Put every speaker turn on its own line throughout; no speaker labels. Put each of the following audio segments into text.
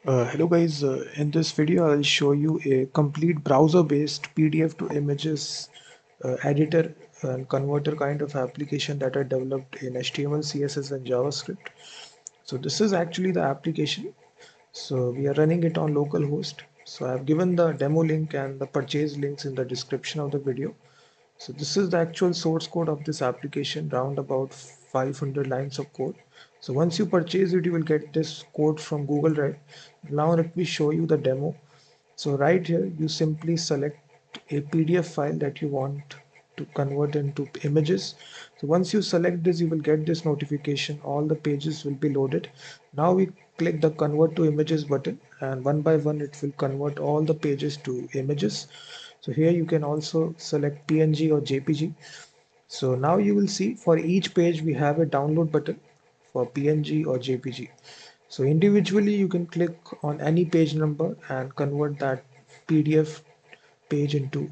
Hello guys, in this video I'll show you a complete browser-based PDF to images editor and converter kind of application that I developed in HTML, CSS and JavaScript. So this is actually the application. So we are running it on localhost. So I have given the demo link and the purchase links in the description of the video. So this is the actual source code of this application, round about 500 lines of code. So once you purchase it, you will get this code from Google Drive. Now let me show you the demo. So right here, you simply select a PDF file that you want to convert into images. So once you select this, you will get this notification. All the pages will be loaded. Now we click the convert to images button, and one by one it will convert all the pages to images. So here you can also select PNG or JPG. So now you will see for each page we have a download button for PNG or JPG. So individually you can click on any page number and convert that PDF page into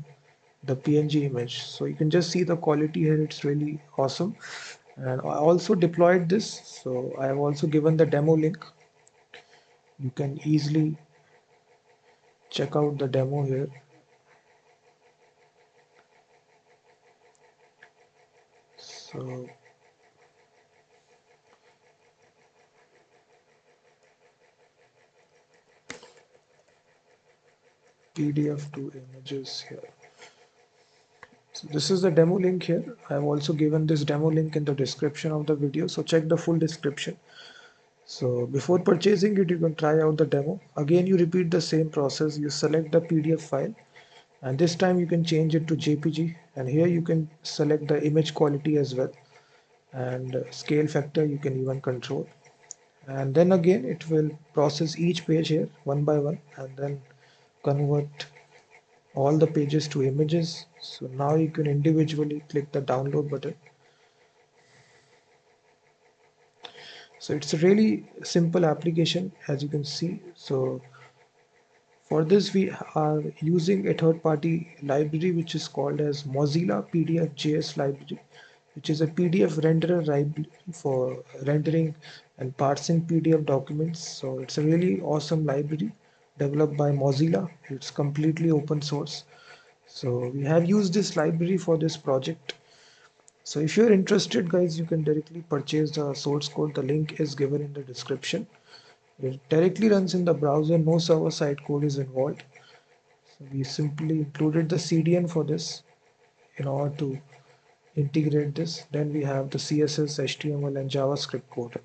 the PNG image. So you can just see the quality here, it's really awesome. And I also deployed this. So I have also given the demo link. You can easily check out the demo here. So PDF to images here. So this is the demo link here. I have also given this demo link in the description of the video. So check the full description. So before purchasing it, you can try out the demo. Again, you repeat the same process. You select the PDF file and this time you can change it to JPG, and here you can select the image quality as well, and scale factor you can even control. And then again, it will process each page here one by one and then convert all the pages to images. So now you can individually click the download button. So it's a really simple application, as you can see. So for this we are using a third-party library which is called as Mozilla PDF.js library, which is a PDF renderer library for rendering and parsing PDF documents. So it's a really awesome library developed by Mozilla. It's completely open source. So we have used this library for this project. So if you're interested, guys, you can directly purchase the source code. The link is given in the description. It directly runs in the browser. No server-side code is involved. So we simply included the CDN for this in order to integrate this. Then we have the CSS, HTML, and JavaScript code.